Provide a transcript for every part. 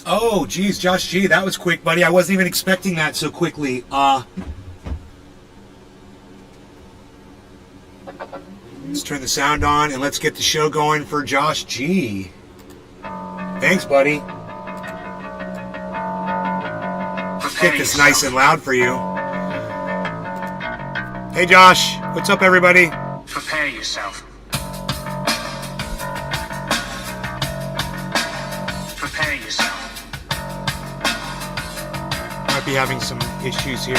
Oh, geez, Josh G, that was quick, buddy. I wasn't even expecting that so quickly. Let's turn the sound on and let's get the show going for Josh G. Thanks, buddy. Get this nice and loud for you. Hey, Josh. What's up, everybody? Prepare yourself. Prepare yourself. Might be having some issues here.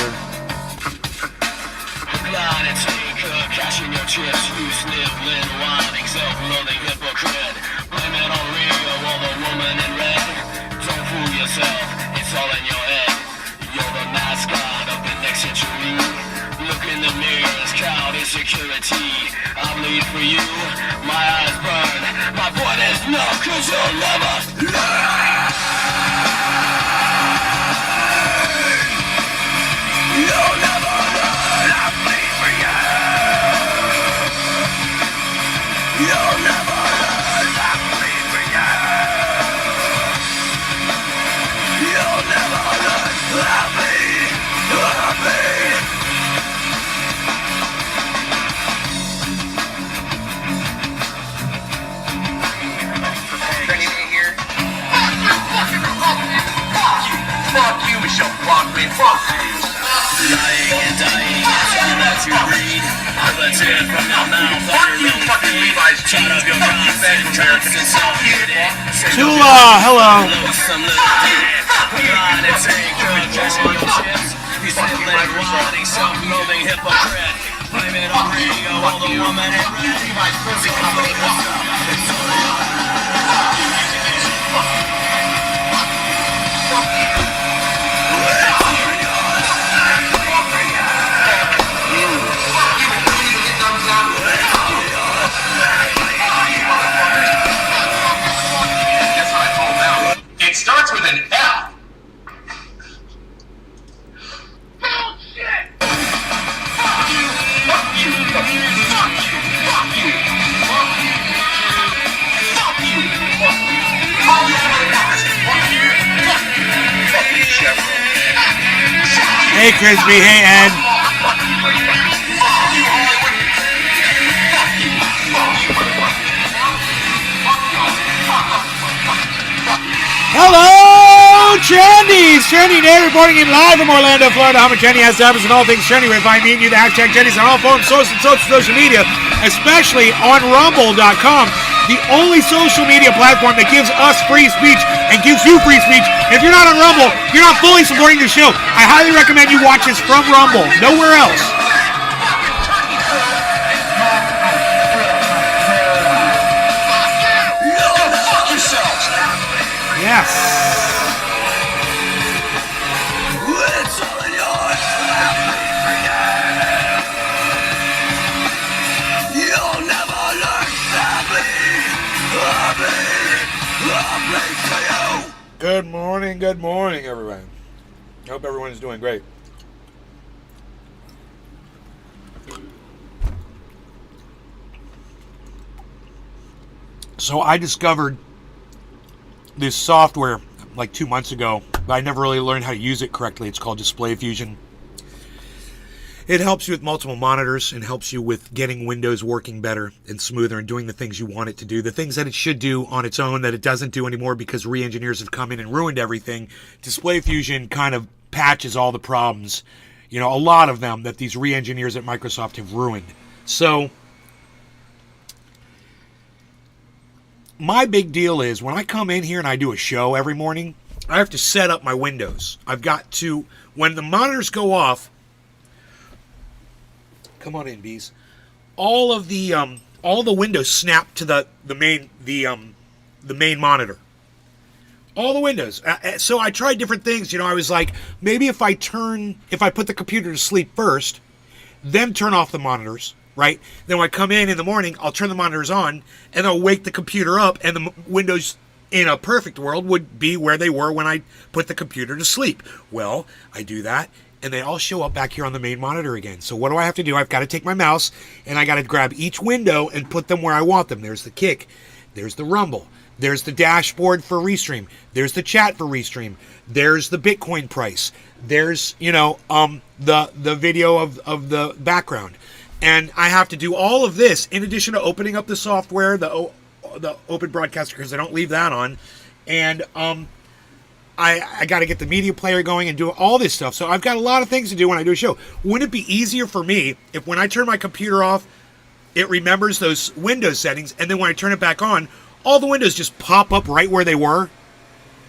Cashing your chips, you sniveling, whining, self-loathing hypocrite. Blame it on Rio or the woman in red. Don't fool yourself, it's all in your head. You're the mascot of the next century. Look in the mirrors, crowd insecurity. I bleed for you, my eyes burn. My point is no, cause you'll never learn. You'll never learn, I bleed for you. You'll never learn, I bleed for you. You'll never learn, I bleed, I bleed. Ready to hear? Fuck you, Michelle Brockman. Fuck you. Dying and dying, it's all that you read. Let's hear it from your mouth. Fuck you, fucking Levi's Shout jeans. out your Fuck you, mouth. fake Americans. Fuck you. Tula, hello. Some little dick. Blind and take her, cashing your chips. You sniveling, whining, self-loathing hypocrite. Blame it on radio or the woman in red. Levi's pussy company. It's all in your It starts with an F. Hey, Crispy. Hey, Ed. Hello, Trendies! Trendy Day reporting in live from Orlando, Florida. Home of Trendy has service and all things trendy. Where find me and you, the hashtag Trendies on all forms, social media, especially on Rumble.com, the only social media platform that gives us free speech and gives you free speech. If you're not on Rumble, you're not fully supporting the show. I highly recommend you watch this from Rumble, nowhere else. Yes. It's all in your head. You'll never learn. I bleed for you. Good morning, everyone. I hope everyone is doing great. So I discovered this software like 2 months ago, but I never really learned how to use it correctly. It's called Display Fusion. It helps you with multiple monitors and helps you with getting Windows working better and smoother and doing the things you want it to do. The things that it should do on its own that it doesn't do anymore because re-engineers have come in and ruined everything. Display Fusion kind of patches all the problems, a lot of them that these re-engineers at Microsoft have ruined. So my big deal is when I come in here and I do a show every morning, I have to set up my windows. I've got to, when the monitors go off, come on in, bees. All the windows snap to the main monitor. All the windows. So I tried different things. I was like, maybe if I put the computer to sleep first, then turn off the monitors. Right? Then when I come in the morning, I'll turn the monitors on, and I'll wake the computer up, and the windows in a perfect world would be where they were when I put the computer to sleep. Well, I do that, and they all show up back here on the main monitor again. So what do I have to do? I've got to take my mouse, and I got to grab each window and put them where I want them. There's the Kick. There's the Rumble. There's the dashboard for Restream. There's the chat for Restream. There's the Bitcoin price. There's, the video of the background. And I have to do all of this in addition to opening up the software, the Open Broadcaster, because I don't leave that on. And I got to get the media player going and do all this stuff. So I've got a lot of things to do when I do a show. Wouldn't it be easier for me if when I turn my computer off, it remembers those Windows settings, and then when I turn it back on, all the windows just pop up right where they were,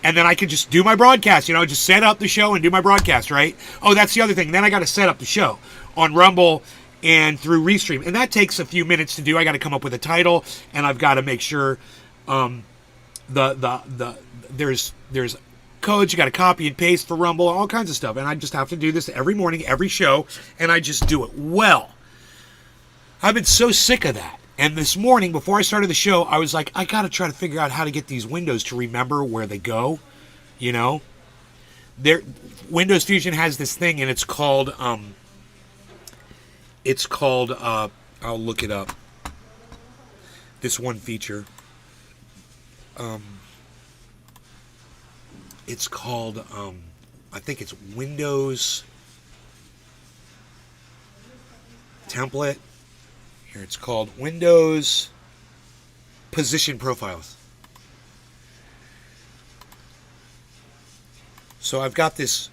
and then I could just do my broadcast, just set up the show and do my broadcast, right? Oh, that's the other thing. Then I got to set up the show on Rumble and through Restream, and that takes a few minutes to do. I got to come up with a title, and I've got to make sure there's codes you got to copy and paste for Rumble, all kinds of stuff, and I just have to do this every morning, every show, and I just do it well. I've been so sick of that. And this morning, before I started the show, I was like, I got to try to figure out how to get these windows to remember where they go. Windows Fusion has this thing, and it's called, I'll look it up. This one feature. It's called, I think it's Windows Template. Here, it's called Windows Position Profiles. So I've got this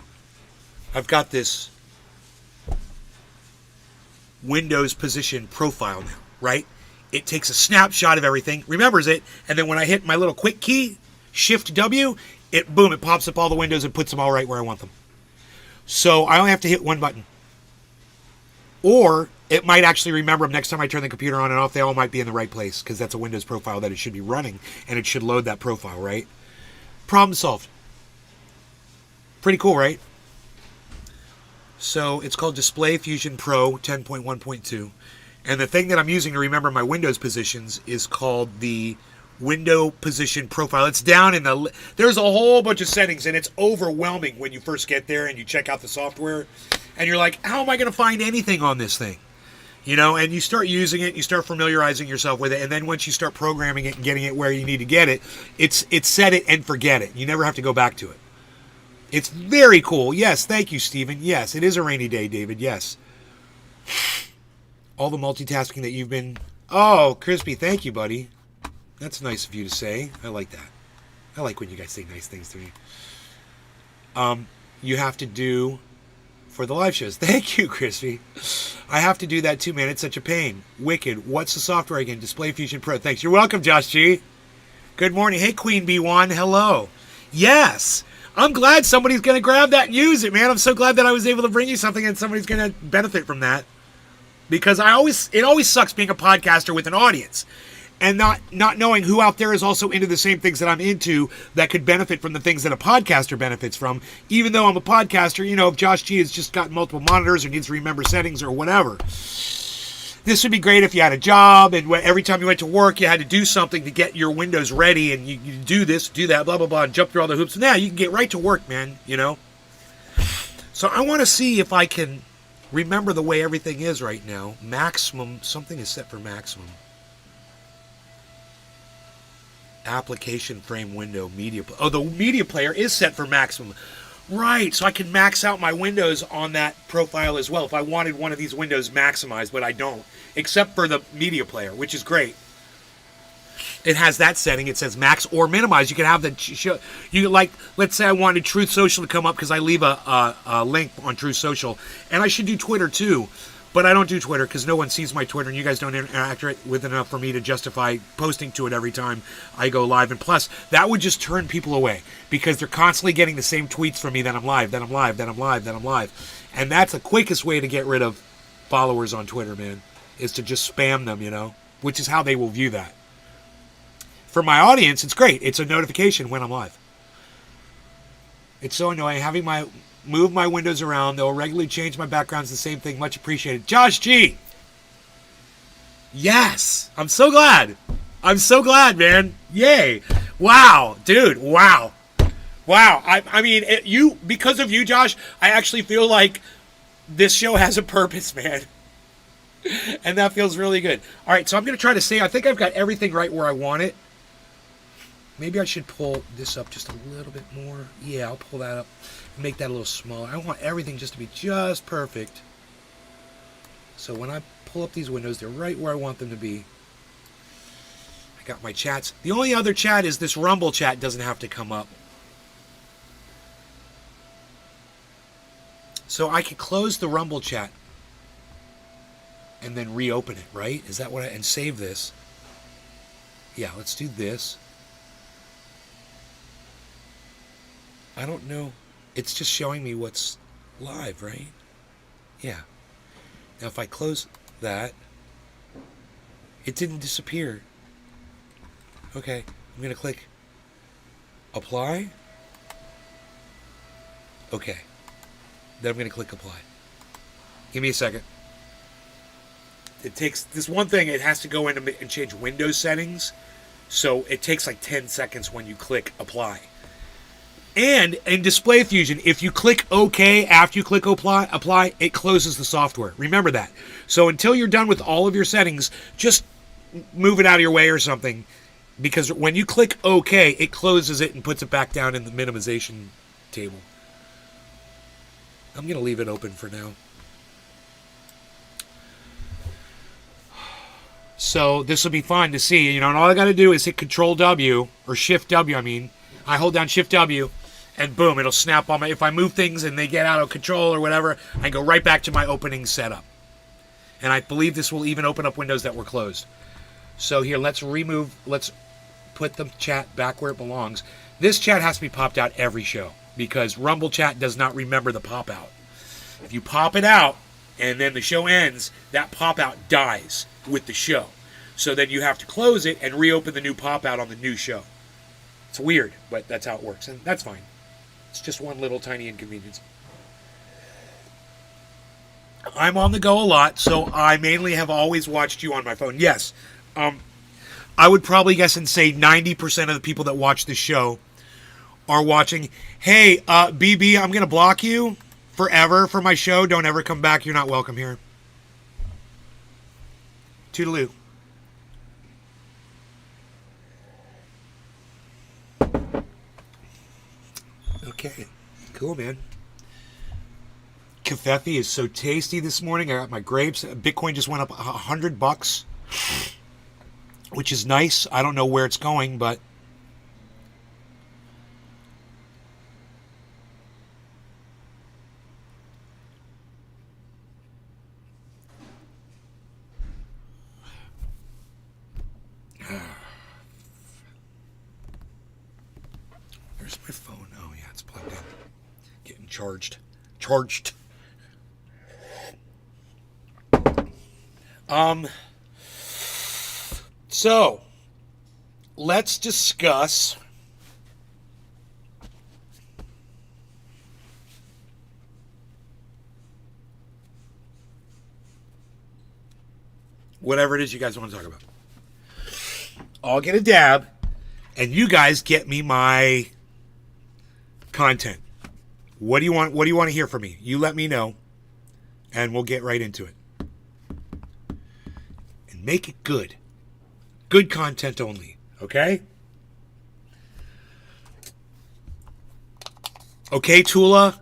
Windows Position Profile now, right? It takes a snapshot of everything, remembers it, and then when I hit my little quick key, Shift W, it pops up all the windows and puts them all right where I want them. So I only have to hit one button. Or it might actually remember them next time I turn the computer on and off. They all might be in the right place because that's a Windows profile that it should be running, and it should load that profile, right? Problem solved. Pretty cool, right? So it's called Display Fusion Pro 10.1.2. And the thing that I'm using to remember my Windows positions is called the Window Position Profile. It's down in there's a whole bunch of settings, and it's overwhelming when you first get there and you check out the software. And you're like, how am I going to find anything on this thing? And you start using it, you start familiarizing yourself with it, and then once you start programming it and getting it where you need to get it, it's set it and forget it. You never have to go back to it. It's very cool. Yes, thank you, Stephen. Yes, it is a rainy day, David. Yes. All the multitasking that you've been... Oh, Crispy, thank you, buddy. That's nice of you to say. I like that. I like when you guys say nice things to me. You have to do... for the live shows. Thank you, Crispy. I have to do that too, man. It's such a pain. Wicked. What's the software again? Display Fusion Pro. Thanks. You're welcome, Josh G. Good morning. Hey, Queen B1. Hello. Yes. I'm glad somebody's going to grab that and use it, man. I'm so glad that I was able to bring you something and somebody's going to benefit from that. Because it always sucks being a podcaster with an audience and not knowing who out there is also into the same things that I'm into that could benefit from the things that a podcaster benefits from. Even though I'm a podcaster, if Josh G has just got multiple monitors or needs to remember settings or whatever. This would be great if you had a job and every time you went to work, you had to do something to get your Windows ready and you do this, do that, blah, blah, blah, and jump through all the hoops. Now you can get right to work, man, So I want to see if I can remember the way everything is right now. Maximum, something is set for maximum. Application frame window media. Oh, the media player is set for maximum. Right, so I can max out my windows on that profile as well if I wanted one of these windows maximized, but I don't. Except for the media player, which is great. It has that setting. It says max or minimize. You can have the show. Let's say I wanted Truth Social to come up because I leave a link on Truth Social, and I should do Twitter too. But I don't do Twitter because no one sees my Twitter and you guys don't interact with it enough for me to justify posting to it every time I go live. And plus, that would just turn people away because they're constantly getting the same tweets from me that I'm live, that I'm live, that I'm live, that I'm live. And that's the quickest way to get rid of followers on Twitter, man, is to just spam them, which is how they will view that. For my audience, it's great. It's a notification when I'm live. It's so annoying having move my windows around. They'll regularly change my backgrounds. The same thing. Much appreciated. Josh G. Yes. I'm so glad. I'm so glad, man. Yay. Wow. Dude. Wow. Wow. I mean, because of you, Josh, I actually feel like this show has a purpose, man. And that feels really good. All right. So I'm going to try to say, I think I've got everything right where I want it. Maybe I should pull this up just a little bit more. Yeah, I'll pull that up. Make that a little smaller. I want everything just to be just perfect. So when I pull up these windows, they're right where I want them to be. I got my chats. The only other chat is this Rumble chat doesn't have to come up. So I could close the Rumble chat and then reopen it, right? Is that what and save this? Yeah, let's do this. I don't know. It's just showing me what's live, right? Yeah. Now if I close that, it didn't disappear. Okay, I'm going to click apply. Okay. Then I'm going to click apply. Give me a second. It takes this one thing, it has to go in and change Windows settings. So it takes like 10 seconds when you click apply. And in Display Fusion, if you click OK after you click apply, it closes the software. Remember that. So until you're done with all of your settings, just move it out of your way or something. Because when you click OK, it closes it and puts it back down in the minimization table. I'm going to leave it open for now. So this will be fun to see. And all I got to do is hit Control W, or Shift W, I mean. I hold down Shift W, and boom, it'll snap on my... If I move things and they get out of control or whatever, I go right back to my opening setup. And I believe this will even open up windows that were closed. So here, let's put the chat back where it belongs. This chat has to be popped out every show, because Rumble chat does not remember the pop out. If you pop it out, and then the show ends, that pop out dies with the show. So then you have to close it and reopen the new pop out on the new show. It's weird, but that's how it works, and that's fine. It's just one little tiny inconvenience. I'm on the go a lot, so I mainly have always watched you on my phone. Yes, I would probably guess and say 90% of the people that watch this show are watching, hey, BB, I'm going to block you forever for my show. Don't ever come back. You're not welcome here. Toodaloo. Okay, cool, man. Kefefe is so tasty this morning. I got my grapes. Bitcoin just went up $100, which is nice. I don't know where it's going, but where's my phone? Oh, yeah, it's plugged in. Getting charged. So, let's discuss whatever it is you guys want to talk about. I'll get a dab, and you guys get me my content. What do you want? What do you want to hear from me? You let me know, and we'll get right into it. And make it good. Good content only. Okay? Okay, Tula?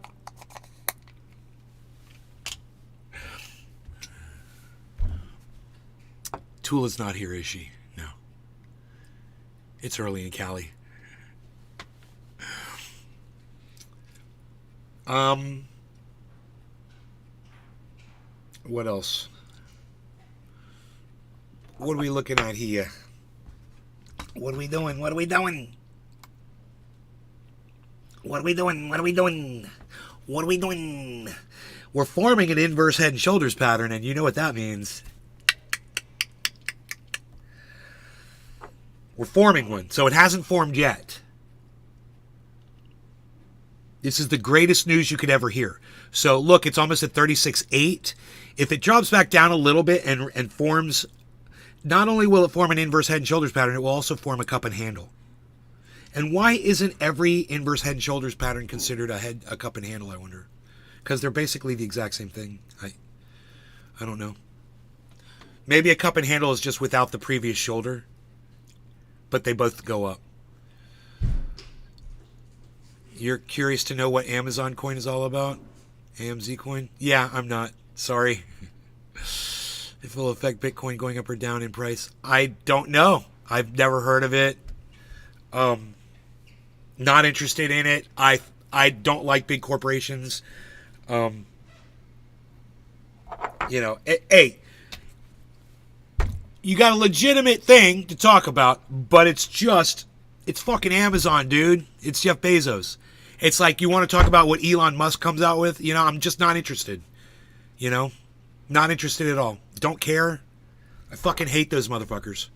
Tula's not here, is she? No. It's early in Cali. What else? What are we looking at here? What are we doing? What are we doing? What are we doing? What are we doing? What are we doing? We're forming an inverse head and shoulders pattern, and you know what that means. We're forming one, so it hasn't formed yet. This is the greatest news you could ever hear. So look, it's almost at 36.8. If it drops back down a little bit and forms, not only will it form an inverse head and shoulders pattern, it will also form a cup and handle. And why isn't every inverse head and shoulders pattern considered a cup and handle, I wonder? Because they're basically the exact same thing. I don't know. Maybe a cup and handle is just without the previous shoulder, but they both go up. You're curious to know what Amazon coin is all about? AMZ coin? Yeah, I'm not. Sorry. If it will affect Bitcoin going up or down in price. I don't know. I've never heard of it. Not interested in it. I don't like big corporations. Hey, you got a legitimate thing to talk about, but it's fucking Amazon, dude. It's Jeff Bezos. It's like you want to talk about what Elon Musk comes out with. I'm just not interested. Not interested at all. Don't care. I fucking hate those motherfuckers.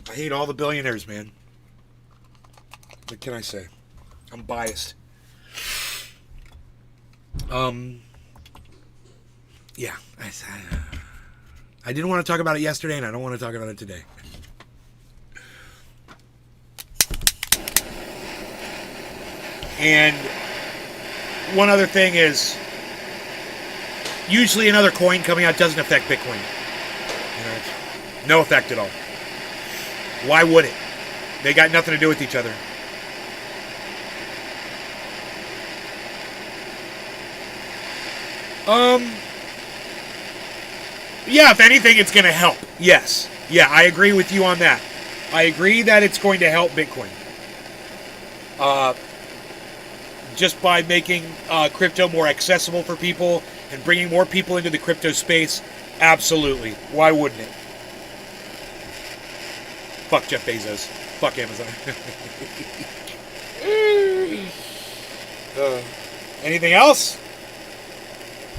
I hate all the billionaires, man. What can I say? I'm biased. Yeah. I didn't want to talk about it yesterday, and I don't want to talk about it today. And one other thing is, usually another coin coming out doesn't affect Bitcoin. No effect at all. Why would it? They got nothing to do with each other. Yeah, if anything, it's going to help. Yes. Yeah, I agree with you on that. I agree that it's going to help Bitcoin. Just by making crypto more accessible for people and bringing more people into the crypto space, absolutely. Why wouldn't it? Fuck Jeff Bezos. Fuck Amazon. Anything else?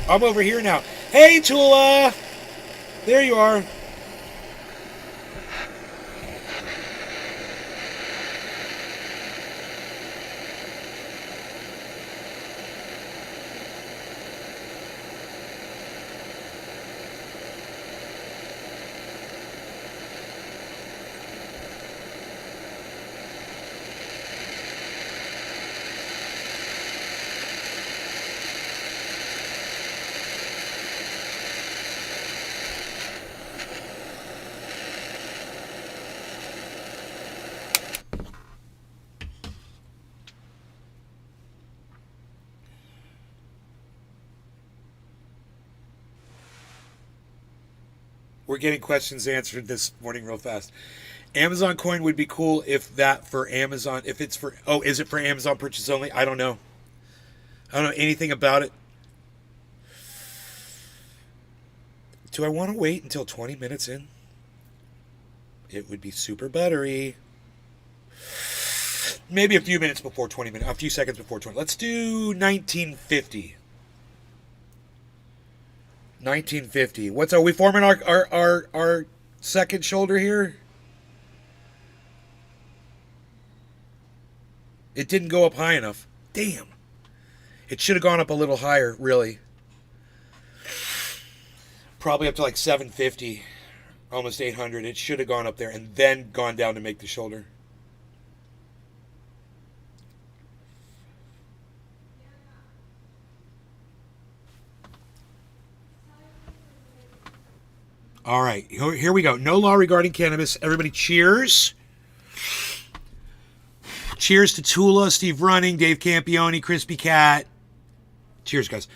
I'm over here now. Hey, Tula! There you are. We're getting questions answered this morning real fast. Amazon coin would be cool if that for Amazon, if it's for, is it for Amazon purchase only? I don't know. I don't know anything about it. Do I want to wait until 20 minutes in? It would be super buttery. Maybe a few minutes before 20 minutes, a few seconds before 20. Let's do 1950. 1950. Are we forming our second shoulder here? It didn't go up high enough. Damn. It should have gone up a little higher, really. Probably up to like 750, almost 800. It should have gone up there and then gone down to make the shoulder. All right, here we go. No law regarding cannabis. Everybody cheers. Cheers to Tula, Steve Running, Dave Campione, Crispy Cat. Cheers, guys.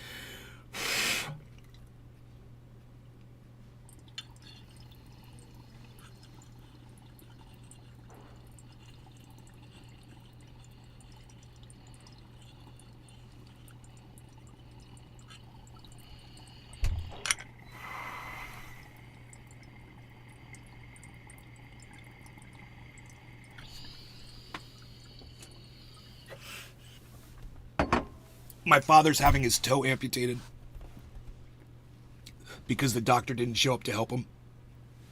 My father's having his toe amputated because the doctor didn't show up to help him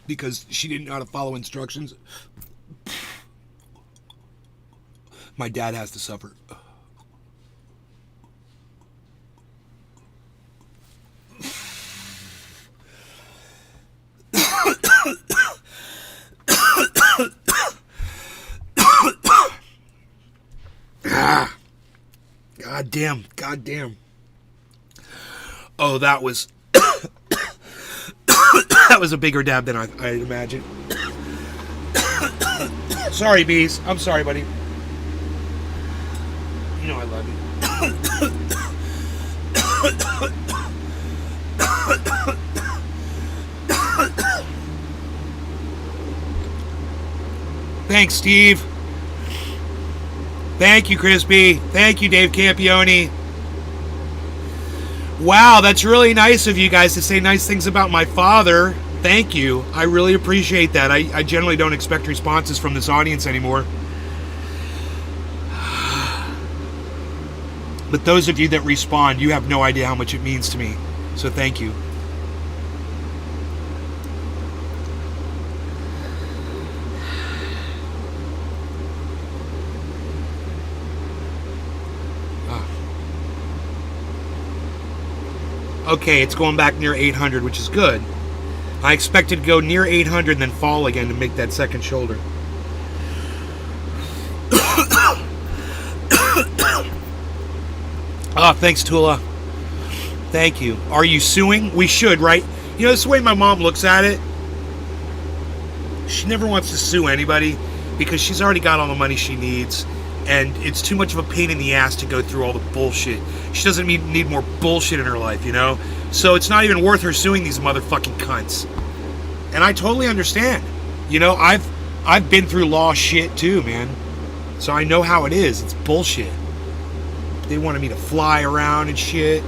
because she didn't know how to follow instructions. My dad has to suffer. God damn. Oh, that was that was a bigger dab than I imagined. Sorry, bees. I'm sorry, buddy. You know I love you. Thanks, Steve. Thank you, Crispy. Thank you, Dave Campione. Wow, that's really nice of you guys to say nice things about my father. Thank you. I really appreciate that. I generally don't expect responses from this audience anymore. But those of you that respond, you have no idea how much it means to me. So thank you. Okay, it's going back near 800, which is good. I expected to go near 800 and then fall again to make that second shoulder. Oh, thanks, Tula. Thank you. Are you suing? We should, right? You know, this is the way my mom looks at it. She never wants to sue anybody because she's already got all the money she needs. And it's too much of a pain in the ass to go through all the bullshit. She doesn't need more bullshit in her life, you know? So it's not even worth her suing these motherfucking cunts. And I totally understand. You know, I've been through law shit too, man. So I know how it is. It's bullshit. They wanted me to fly around and shit.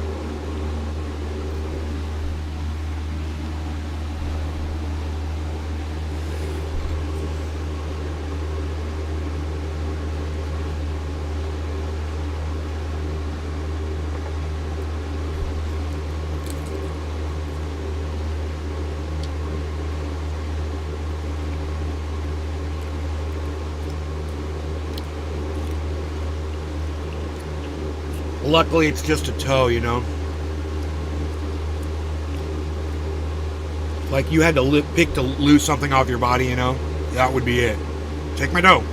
Luckily, it's just a toe, you know? Like you had to pick to lose something off your body, you know? That would be it. Take my toe.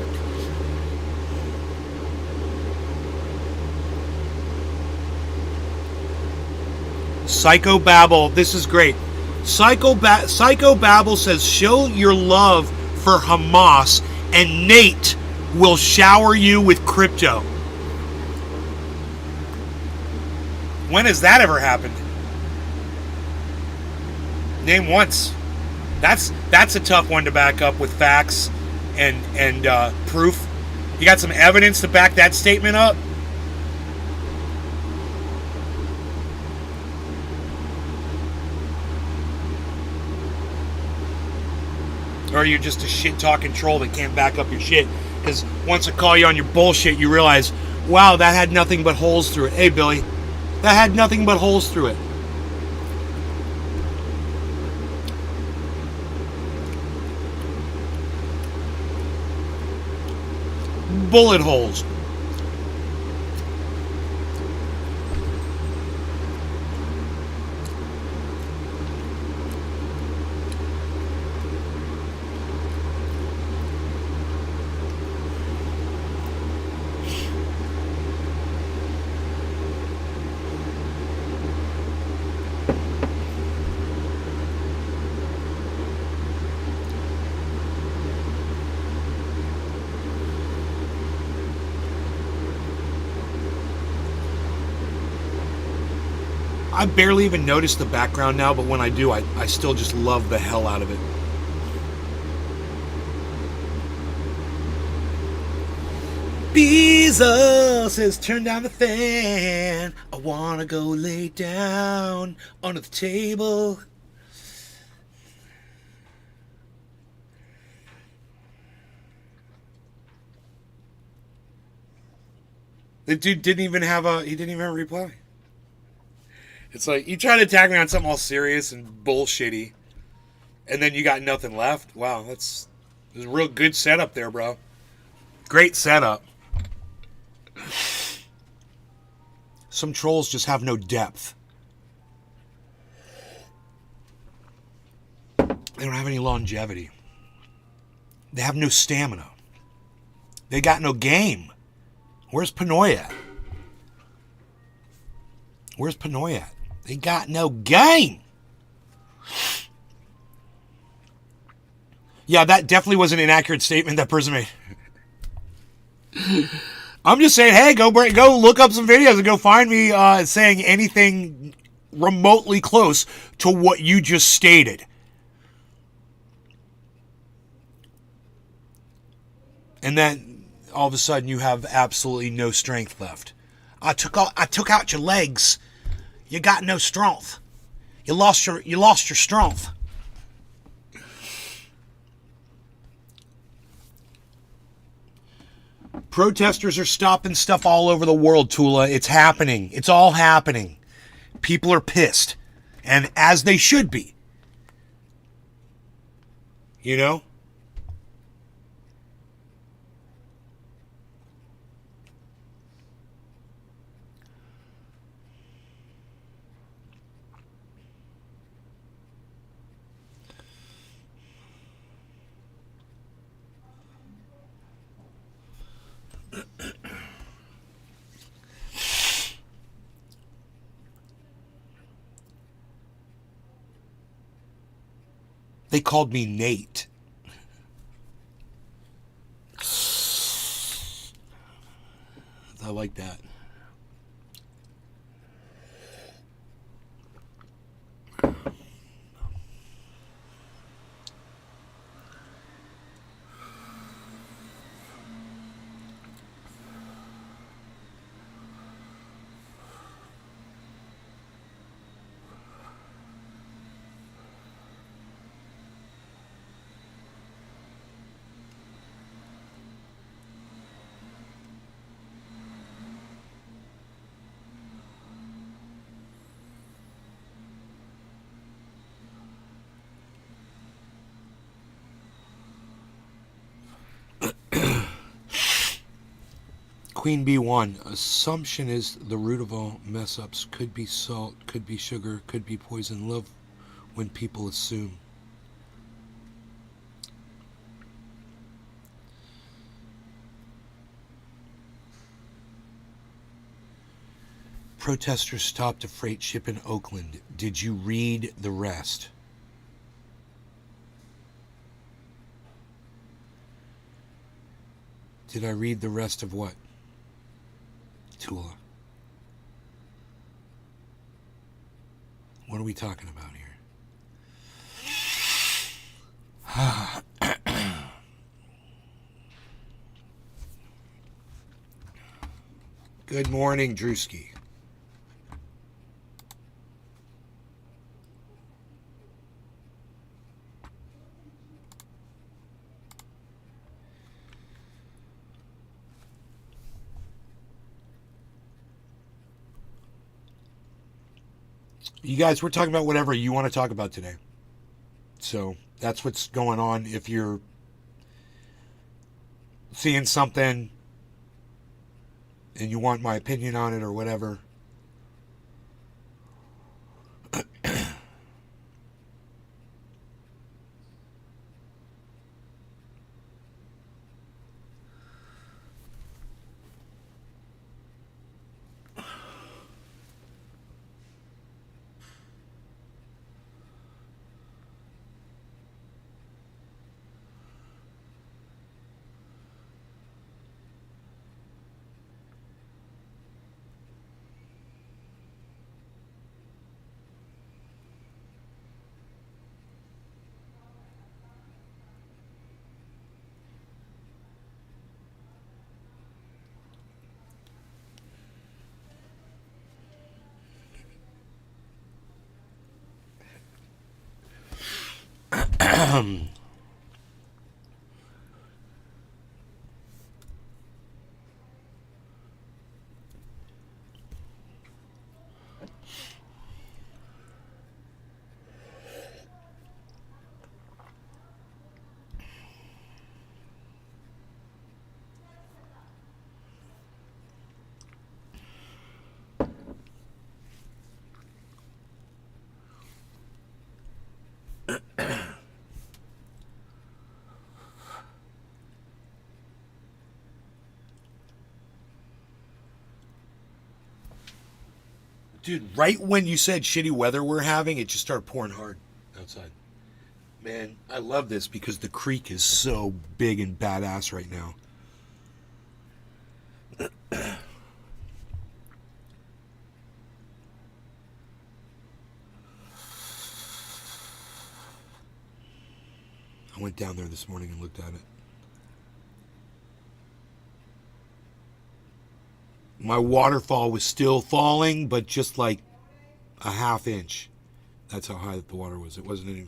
Psychobabble, this is great. Psychobabble says, show your love for Hamas and Nate will shower you with crypto. When has that ever happened? Name once. That's a tough one to back up with facts and proof. You got some evidence to back that statement up? Or are you just a shit-talking troll that can't back up your shit? Because once I call you on your bullshit, you realize, wow, that had nothing but holes through it. Hey, Billy. That had nothing but holes through it. Bullet holes. I barely even notice the background now, but when I do, I still just love the hell out of it. Beezel says, turn down the fan. I wanna go lay down under the table. The dude didn't even have a reply. It's like, you try to attack me on something all serious and bullshitty, and then you got nothing left. Wow, there's a real good setup there, bro. Great setup. Some trolls just have no depth. They don't have any longevity. They have no stamina. They got no game. Where's Pinoy at? Where's Pinoy at? They got no game. Yeah, that definitely was an inaccurate statement that person made. I'm just saying, hey, go look up some videos and go find me saying anything remotely close to what you just stated. And then all of a sudden you have absolutely no strength left. I took out your legs. You got no strength. You lost your strength. Protesters are stopping stuff all over the world, Tula. It's happening. It's all happening. People are pissed. And as they should be. You know? They called me Nate. I like that. Queen B1, assumption is the root of all mess ups. Could be salt, could be sugar, could be poison. Love when people assume. Protesters stopped a freight ship in Oakland. Did you read the rest? Did I read the rest of what? Tula. What are we talking about here? Good morning, Drewski. You guys, we're talking about whatever you want to talk about today. So that's what's going on. If you're seeing something and you want my opinion on it or whatever. Dude, right when you said shitty weather we're having, it just started pouring hard outside. Man, I love this because the creek is so big and badass right now. I went down there this morning and looked at it. My waterfall was still falling, but just like a half inch. That's how high the water was. It wasn't any.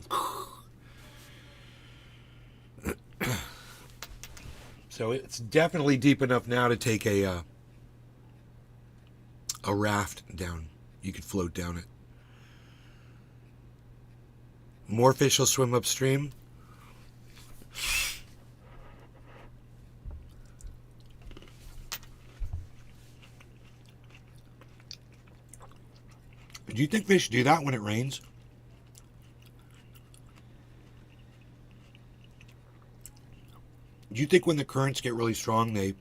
So it's definitely deep enough now to take a raft down. You could float down it. More fish will swim upstream. Do you think fish do that when it rains? Do you think when the currents get really strong, they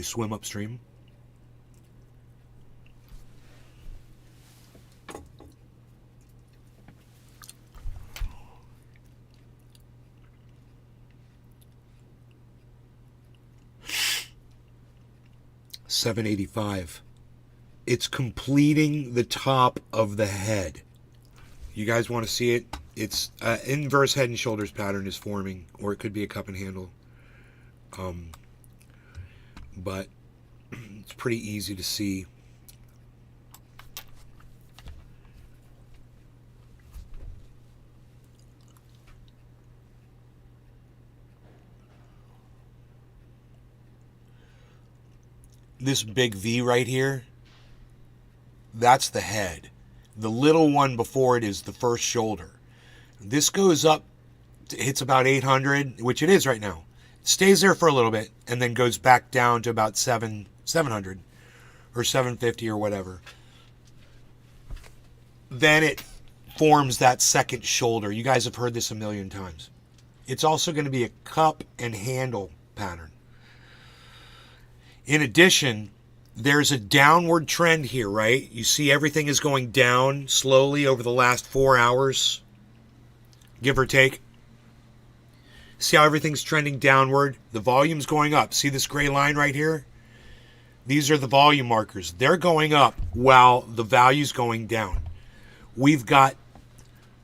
swim upstream? $7.85. It's completing the top of the head. You guys want to see it? It's inverse head and shoulders pattern is forming, or it could be a cup and handle. But it's pretty easy to see. This big V right here, that's the head. The little one before it is the first shoulder. This goes up, hits about 800, which it is right now. Stays there for a little bit, and then goes back down to about 700 or 750 or whatever. Then it forms that second shoulder. You guys have heard this a million times. It's also going to be a cup and handle pattern. In addition, there's a downward trend here, right? You see everything is going down slowly over the last 4 hours, give or take. See how everything's trending downward? The volume's going up. See this gray line right here? These are the volume markers. They're going up while the value's going down. We've got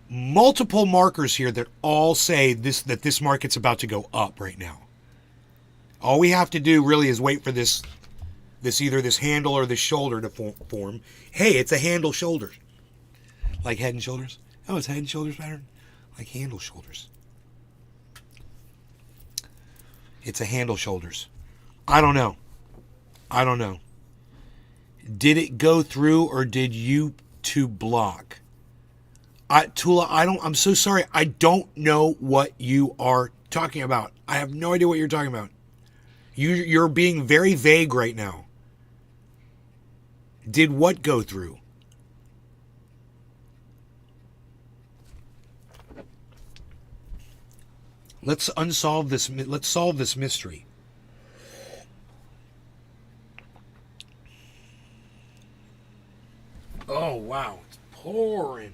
multiple markers here that all say that this market's about to go up right now. All we have to do really is wait for this either this handle or this shoulder to form. Hey, it's a handle shoulder. Like head and shoulders? Oh, it's head and shoulders pattern? Like handle shoulders. It's a handle shoulders. I don't know. Did it go through or did YouTube block? Tula, I'm so sorry. I don't know what you are talking about. I have no idea what you're talking about. You're being very vague right now. Did what go through? Let's solve this mystery. Oh, wow. It's pouring.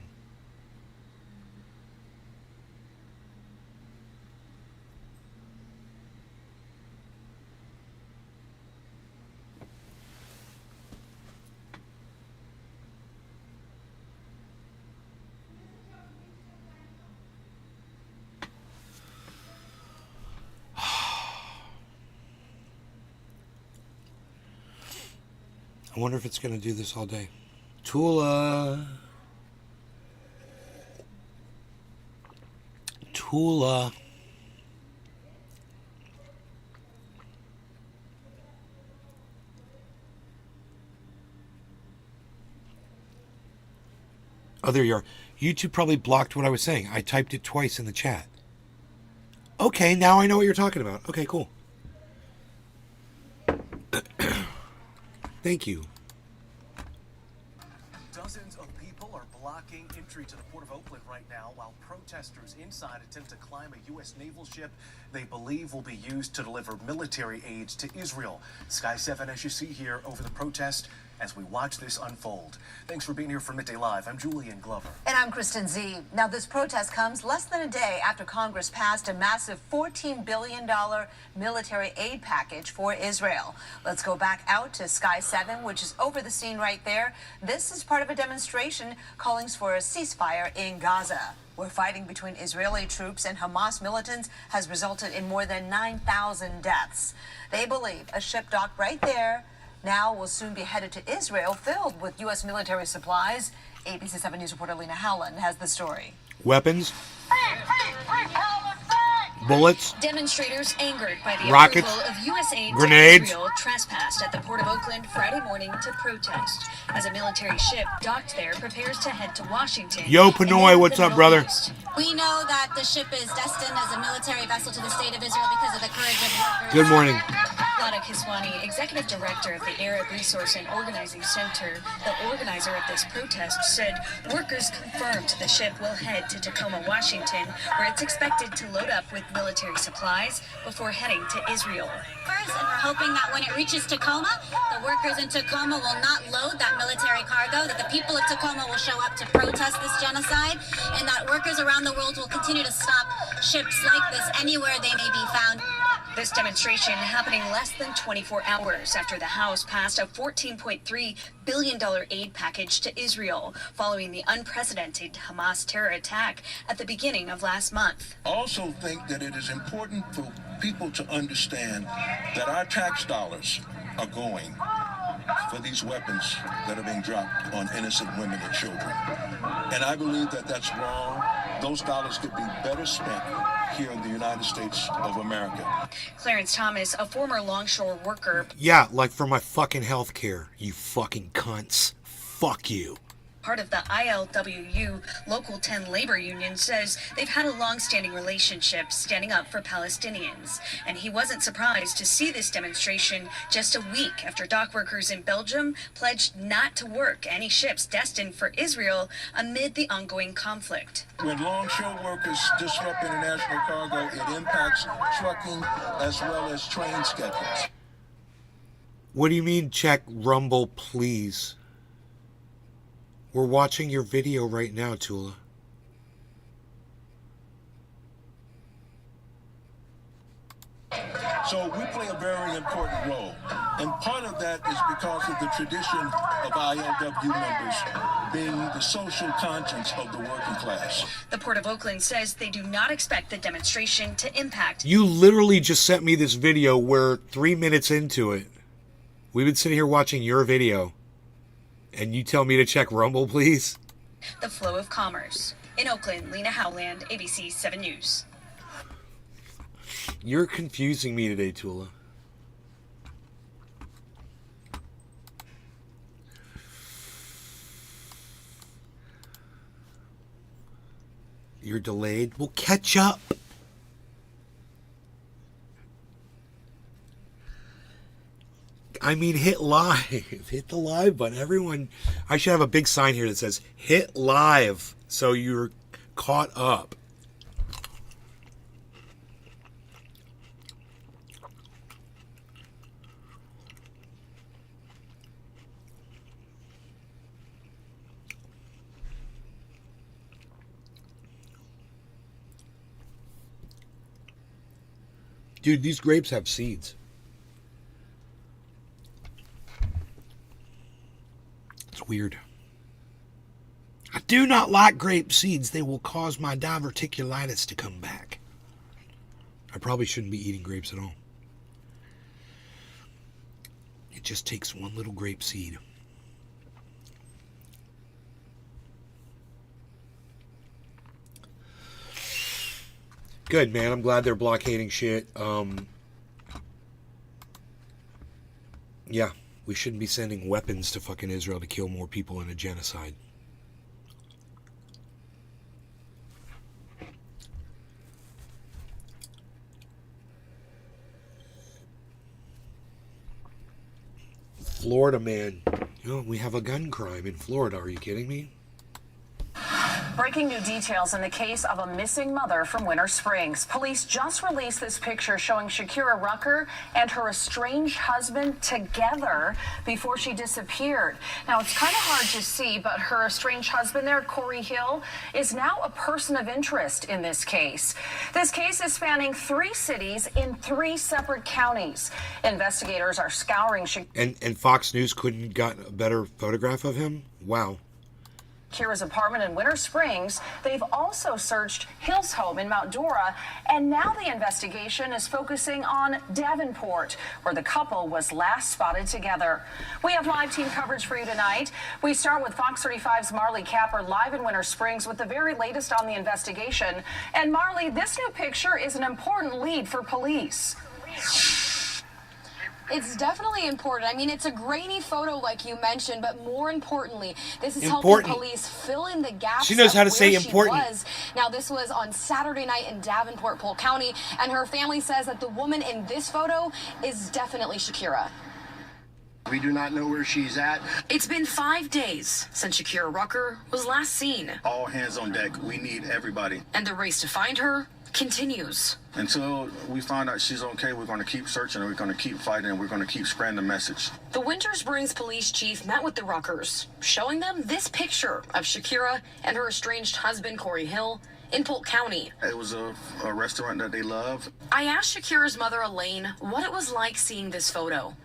I wonder if it's going to do this all day. Tula. Oh, there you are. YouTube probably blocked what I was saying. I typed it twice in the chat. Okay, now I know what you're talking about. Okay, cool. Thank you. Dozens of people are blocking entry to the port of Oakland right now while protesters inside attempt to climb a U.S. naval ship they believe will be used to deliver military aid to Israel. Sky 7, as you see here, over the protest. as we watch this unfold. Thanks for being here for Midday Live. I'm Julian Glover. And I'm Kristen Z. Now, this protest comes less than a day after Congress passed a massive $14 billion military aid package for Israel. Let's go back out to Sky 7, which is over the scene right there. This is part of a demonstration calling for a ceasefire in Gaza, where fighting between Israeli troops and Hamas militants has resulted in more than 9,000 deaths. They believe a ship docked right there now will soon be headed to Israel filled with U.S. military supplies. ABC 7 News reporter Lena Howland has the story. Weapons, bullets, Demonstrators angered by the rockets, approval of U.S. aid grenades. to Israel trespassed at the Port of Oakland Friday morning to protest as a military ship docked there prepares to head to Washington. Yo, in the Pinoy, what's up, brother? Northeast. We know that the ship is destined as a military vessel to the state of Israel because of the courage of workers. Good morning. Lana Kiswani, executive director of the Arab Resource and Organizing Center, the organizer of this protest, said workers confirmed the ship will head to Tacoma, Washington, where it's expected to load up with military supplies before heading to Israel. And we're hoping that when it reaches Tacoma, the workers in Tacoma will not load that military cargo, that the people of Tacoma will show up to protest this genocide, and that workers around the world will continue to stop ships like this anywhere they may be found. This demonstration happening less than 24 hours after the House passed a $14.3 billion aid package to Israel following the unprecedented Hamas terror attack at the beginning of last month. I also think that it is important for people to understand that our tax dollars are going for these weapons that are being dropped on innocent women and children. And I believe that that's wrong. Those dollars could be better spent here in the United States of America. Clarence Thomas, a former longshore worker, Yeah, like for my fucking health care, you fucking cunts. Fuck you. part of the ILWU Local 10 labor union, says they've had a long-standing relationship standing up for Palestinians. And he wasn't surprised to see this demonstration just a week after dock workers in Belgium pledged not to work any ships destined for Israel amid the ongoing conflict. When longshore workers disrupt international cargo, it impacts trucking as well as train schedules. What do you mean check Rumble, please? We're watching your video right now, Tula. So we play a very important role. And part of that is because of the tradition of ILW members being the social conscience of the working class. The Port of Oakland says they do not expect the demonstration to impact. You literally just sent me this video where 3 minutes into it, we've been sitting here watching your video, and you tell me to check Rumble, please? The flow of commerce. In Oakland, Lena Howland, ABC 7 News. You're confusing me today, Tula. You're delayed. We'll catch up. I mean, hit live. Hit the live button. Everyone, I should have a big sign here that says hit live so you're caught up. Dude, these grapes have seeds. It's weird. I do not like grape seeds. They will cause my diverticulitis to come back. I probably shouldn't be eating grapes at all. It just takes one little grape seed. Good, man. I'm glad they're blockading shit. Yeah, we shouldn't be sending weapons to fucking Israel to kill more people in a genocide. Florida man. You know, we have a gun crime in Florida. Are you kidding me? Breaking new details in the case of a missing mother from Winter Springs. Police just released this picture showing Shakira Rucker and her estranged husband together before she disappeared. Now, it's kind of hard to see, but her estranged husband there, Corey Hill, is now a person of interest in this case. This case is spanning 3 cities in 3 separate counties. Investigators are scouring And Fox News couldn't got a better photograph of him? Wow. Shakira's apartment in Winter Springs. They've also searched Hill's home in Mount Dora, and now the investigation is focusing on Davenport, where the couple was last spotted together. We have live team coverage for you tonight. We start with Fox 35's Marley Capper live in Winter Springs with the very latest on the investigation. And Marley, this new picture is an important lead for police. It's definitely important. I mean, it's a grainy photo like you mentioned, but more importantly, this is helping police fill in the gaps. She knows how to of say where she important. was. Now, this was on Saturday night in Davenport, Polk County, and her family says that the woman in this photo is definitely Shakira. We do not know where she's at. It's been 5 days since Shakira Rucker was last seen, All hands on deck. We need everybody. and the race to find her continues. Until we find out she's okay, we're going to keep searching and we're going to keep fighting and we're going to keep spreading the message. The Winter Springs police chief met with the Ruckers, showing them this picture of Shakira and her estranged husband, Corey Hill, in Polk County. It was a restaurant that they love. I asked Shakira's mother, Elaine, what it was like seeing this photo.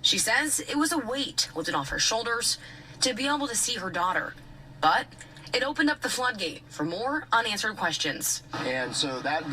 She says it was a weight lifted off her shoulders to be able to see her daughter. But it opened up the floodgate for more unanswered questions. And so that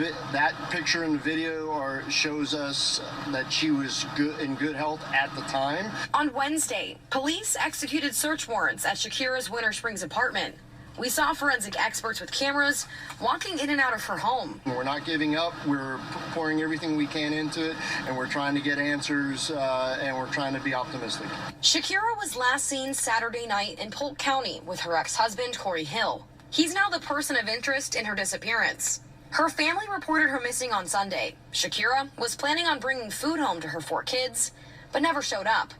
picture in the video shows us that she was in good health at the time. On Wednesday, police executed search warrants at Shakira's Winter Springs apartment. We saw forensic experts with cameras walking in and out of her home. We're not giving up. We're pouring everything we can into it, and we're trying to get answers, and we're trying to be optimistic. Shakira was last seen Saturday night in Polk County with her ex-husband, Corey Hill. He's now the person of interest in her disappearance. Her family reported her missing on Sunday. Shakira was planning on bringing food home to her 4 kids, but never showed up.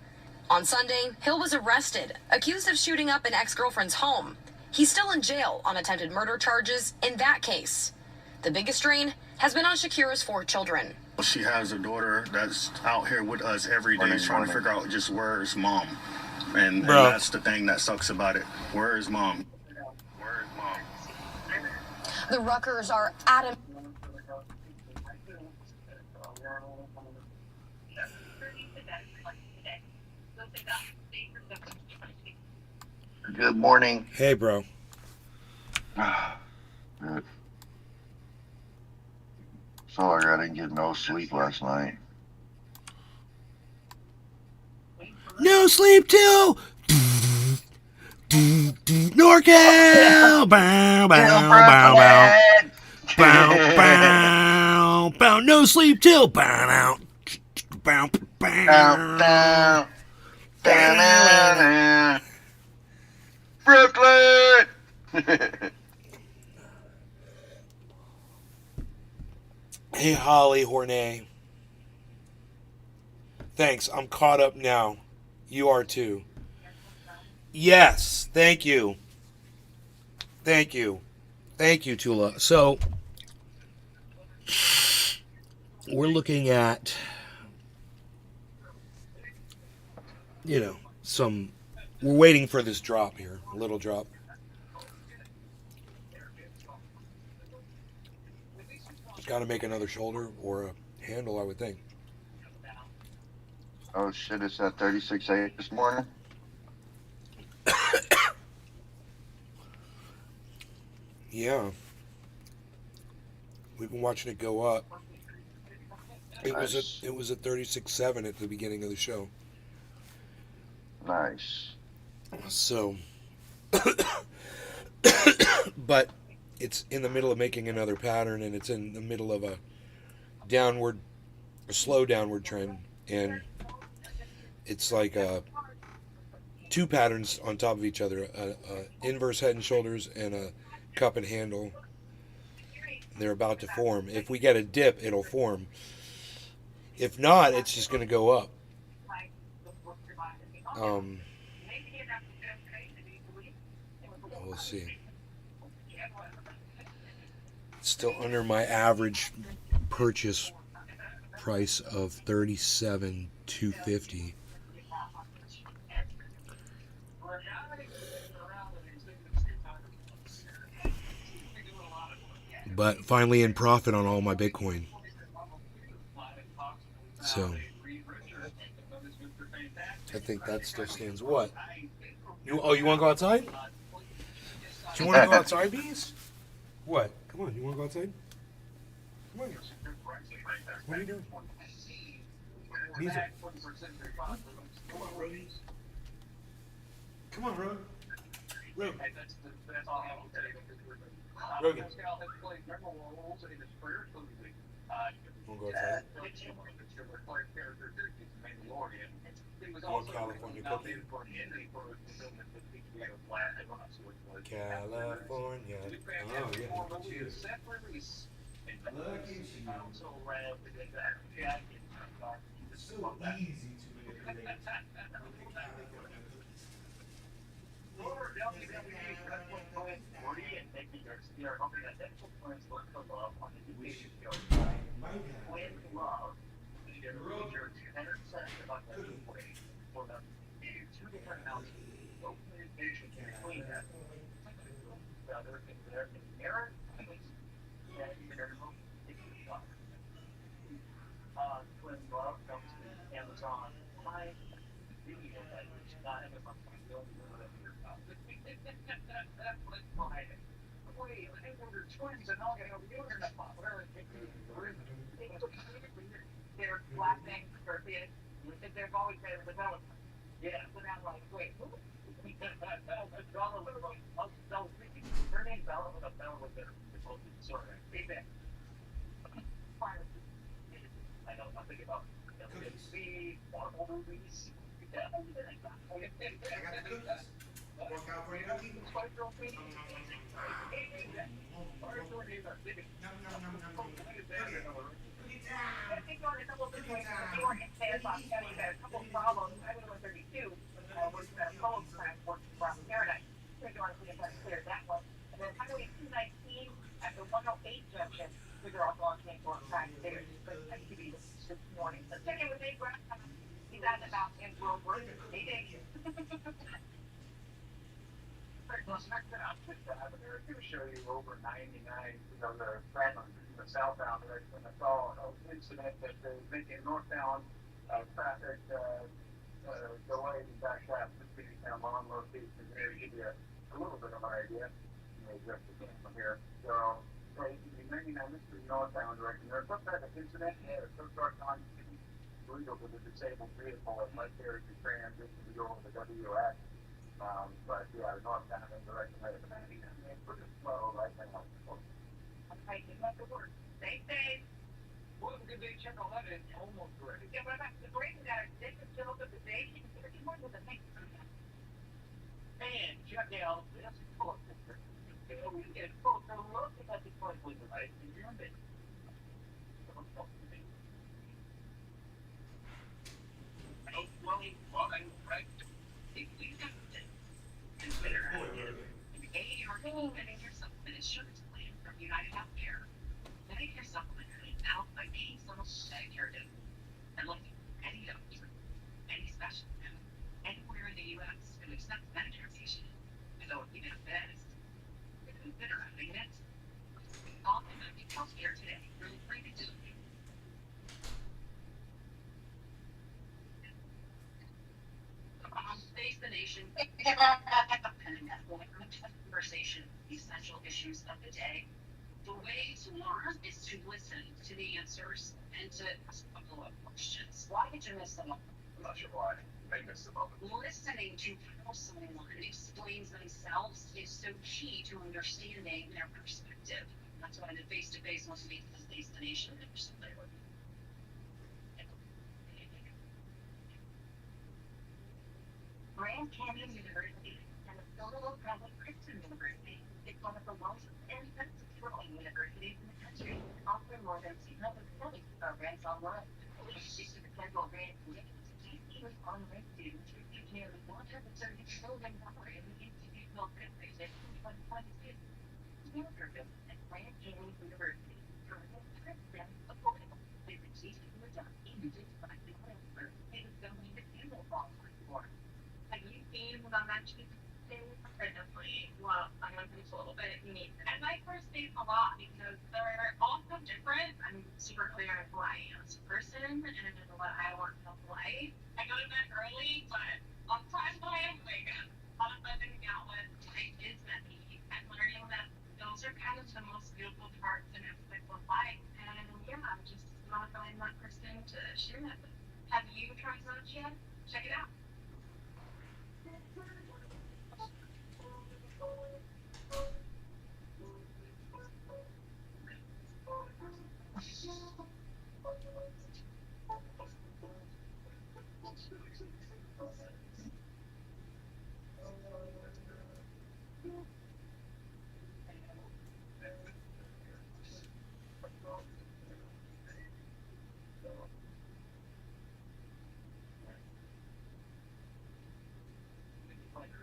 On Sunday, Hill was arrested, accused of shooting up an ex-girlfriend's home. He's still in jail on attempted murder charges in that case. The biggest strain has been on Shakira's 4 children. She has a daughter that's out here with us every day trying to figure out just where is mom. And that's the thing that sucks about it. Where is mom? Where is mom? The Ruckers are adamant. Good morning. Hey, bro. Good. Sorry, I didn't get no sleep last night. No sleep till NorCal. Bow, bow, bow, bow. Bow, bow, bow. No sleep till bow out. Bow, bow. Brooklyn! Hey, Holly Hornay. Thanks. I'm caught up now. You are too. Yes. Thank you. Thank you. Thank you, Tula. So, we're looking at, we're waiting for this drop here, a little drop. Got to make another shoulder or a handle, I would think. Oh shit, it's at 36.8 this morning. Yeah. We've been watching it go up. It was at 36.7 at the beginning of the show. Nice. So, but it's in the middle of making another pattern, and it's in the middle of a slow downward trend, and it's like 2 patterns on top of each other, a inverse head and shoulders and a cup and handle. They're about to form. If we get a dip, it'll form. If not, it's just going to go up. We'll see. Still under my average purchase price of $37,250. But finally in profit on all my Bitcoin. So I think that still stands. What? You want to go outside? Do you want to go outside, Bees? What? Come on, you want to go outside? Come on. What are you doing? Bees. Come on, Rogan. Come on, Rogan. Rogan. Rogan. Want to go outside? Want California cookie? California. Oh, yeah. Cheers. It's so easy to manipulate. They're laughing for kids because they've always been a developer. Yeah. So now I'm like, wait, who? Her name's Bella with a Bella with their sort of feedback. I know nothing about speed, waterfall movies. Yeah. I got the cookies. More California cookies? Show you over 99, the fragment in the southbound direction. I saw an incident that they was making northbound traffic delayed and backed up to be kind of on location here to give you a little bit of an idea. Just again from here. So, 99 Mr. northbound direction. There's some type of incident there. Some sort of legal with a disabled vehicle that might there to transition to go over the WX. But yeah, northbound direction. Pretty slow right now. Okay, you have to work. Stay safe. Well, good day, check 11, almost ready. Yeah, but the break that this is still up at the station. Man, shut down. This is full. We get full. So look at the point with the light. You're in it. Well, I'm right. If we have to consider getting your supplement insurance plan from United Healthcare. Medicare supplement is out by paying someone Medicare did. And look, any doctor, any specialist, anywhere in the U.S. who accepts Medicare patient, so even if that is consider having it. Call United Healthcare today. Really free to do. Face the nation. Conversation, essential issues of the day. The way to learn is to listen to the answers and to ask follow-up questions. Why did you miss them up? I'm not sure why I missed them up. Listening to how someone explains themselves is so key to understanding their perspective. That's why the face-to-face must be the destination of somebody. Grand Canyon University and the Solo Public Christian University is one of the most expensive universities in the country, offering more than 200 study programs online. This is the federal grant committee to even on-rate students received nearly $130 million in the institutional grant in 2022. Well, I'm gonna finish a little bit unique. And my first dates a lot because they're all so different. I'm super clear on who I am as a person and what I want in life. I go to bed early, but on time I wake up. I'm living out with my kids met me and learning that those are kind of the most beautiful parts and aspects of life. And yeah, I'm just not finding that person to share that with. Have you tried Lunch yet? Check it out.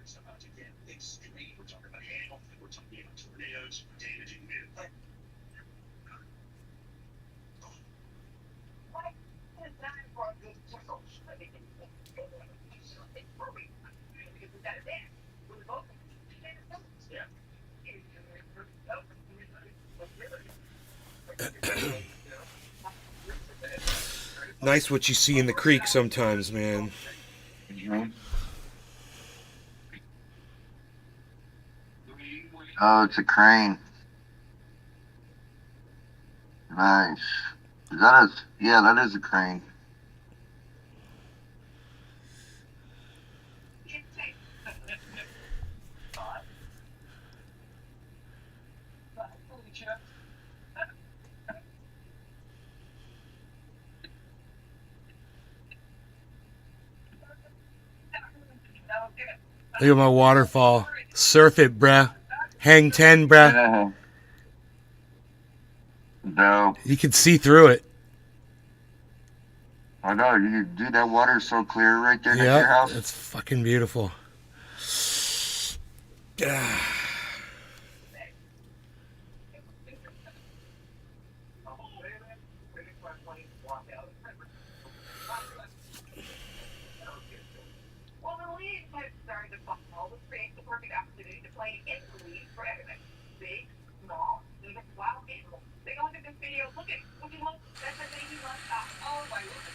It's about to get extreme. We're talking about hail, we're talking about tornadoes, damaging wind. Nice what you see in the creek sometimes, man. Oh, it's a crane. Nice. Is that a? Yeah, that is a crane. Look at my waterfall. Surf it, bruh. Hang 10, bruh. No. You can see through it. I know. Dude, that water's so clear right there next to your Yeah, house. it's fucking beautiful. Well, the league has started to football, which creates the perfect opportunity to play in the league for everybody. Big, small, even wild animals. Take a look at this video. Look at, would you look? That's the thing he loves. Oh my goodness.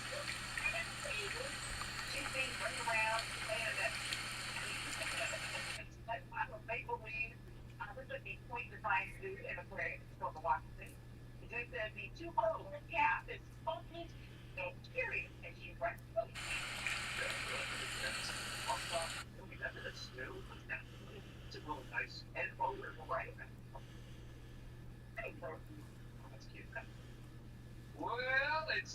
She's being run around and I'm a maple leaf. This would be point defiant dude in a parade from the Washington. The dude said, be too old. Yeah, it's funky. No, period. And she's right. It's a really nice And over, right? Well, it's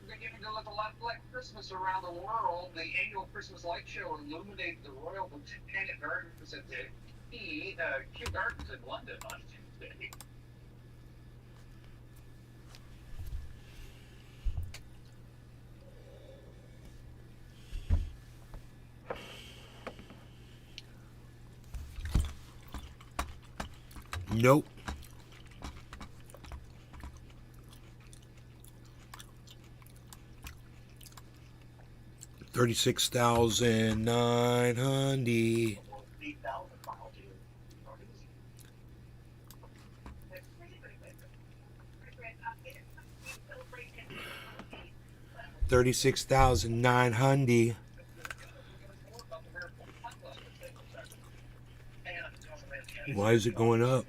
beginning to look a lot like Christmas around the world. The annual Christmas light show illuminated the Royal Botanic Gardens at the Kew Gardens in London on Tuesday. Nope. $36,900. $36,900. Why is it going up?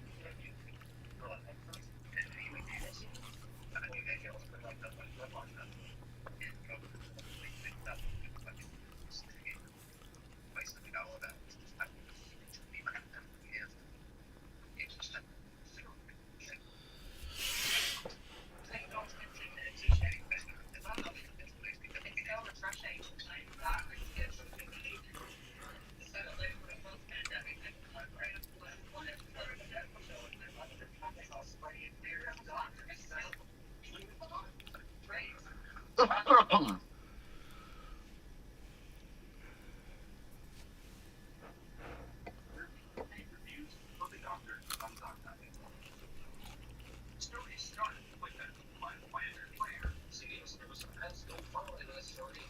story started with a planner player. CBS News has still following this story.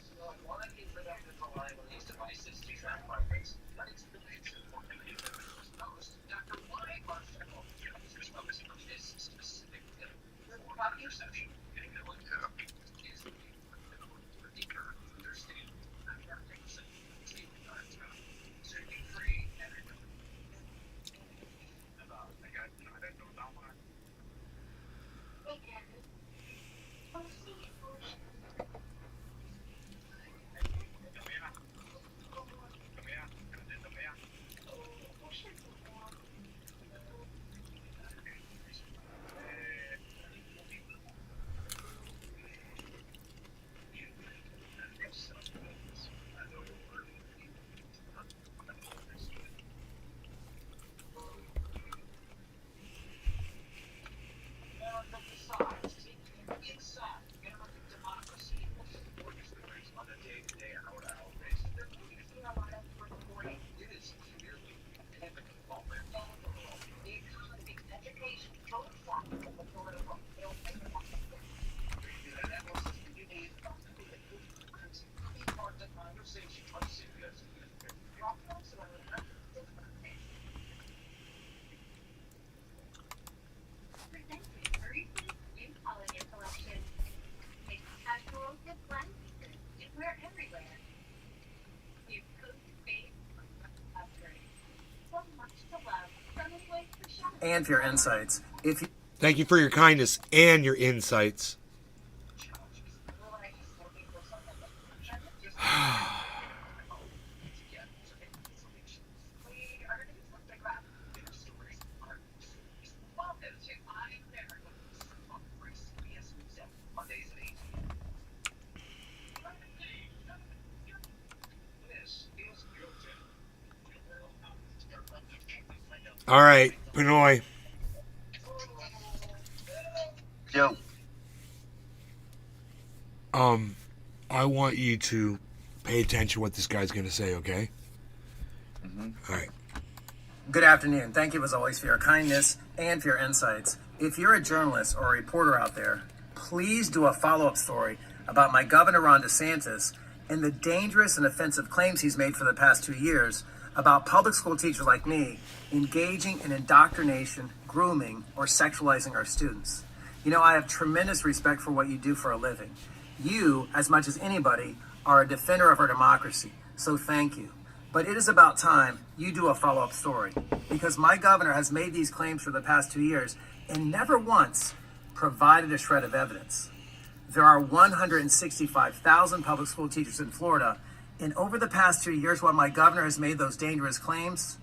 Wanting for them to rely on these devices to track migrants, but it's important in the post. Dr. Y. Marshall is focusing on this specific about interception. Getting that one is a deeper understanding of our things and streaming free and about I don't know that one. And for your insights. Thank you for your kindness and your insights. All right, Pinoy. Yo. I want you to pay attention to what this guy's going to say, okay? All right. Good afternoon. Thank you as always for your kindness and for your insights. If you're a journalist or a reporter out there, please do a follow-up story about my governor, Ron DeSantis, and the dangerous and offensive claims he's made for the past 2 years about public school teachers like me engaging in indoctrination, grooming, or sexualizing our students. You know, I have tremendous respect for what you do for a living. You, as much as anybody, are a defender of our democracy, so thank you. But it is about time you do a follow-up story, because my governor has made these claims for the past 2 years and never once provided a shred of evidence. There are 165,000 public school teachers in Florida, and over the past 2 years, while my governor has made those dangerous claims,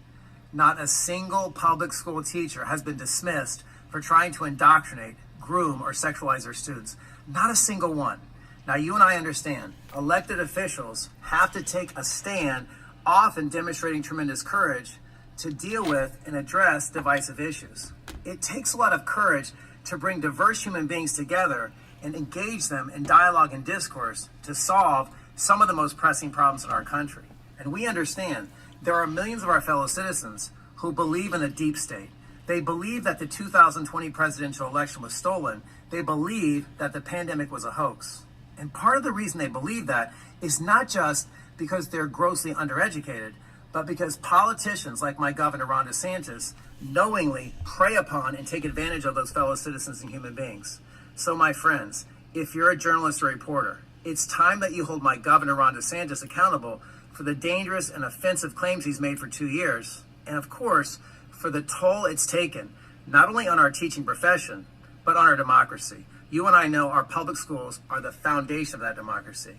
not a single public school teacher has been dismissed for trying to indoctrinate, groom, or sexualize their students. Not a single one. Now, you and I understand, elected officials have to take a stand, often demonstrating tremendous courage, to deal with and address divisive issues. It takes a lot of courage to bring diverse human beings together and engage them in dialogue and discourse to solve some of the most pressing problems in our country. And we understand there are millions of our fellow citizens who believe in the deep state. They believe that the 2020 presidential election was stolen. They believe that the pandemic was a hoax. And part of the reason they believe that is not just because they're grossly undereducated, but because politicians like my governor, Ron DeSantis, knowingly prey upon and take advantage of those fellow citizens and human beings. So my friends, if you're a journalist or reporter, it's time that you hold my governor, Ron DeSantis, accountable for the dangerous and offensive claims he's made for 2 years. And of course, for the toll it's taken, not only on our teaching profession, but on our democracy. You and I know our public schools are the foundation of that democracy.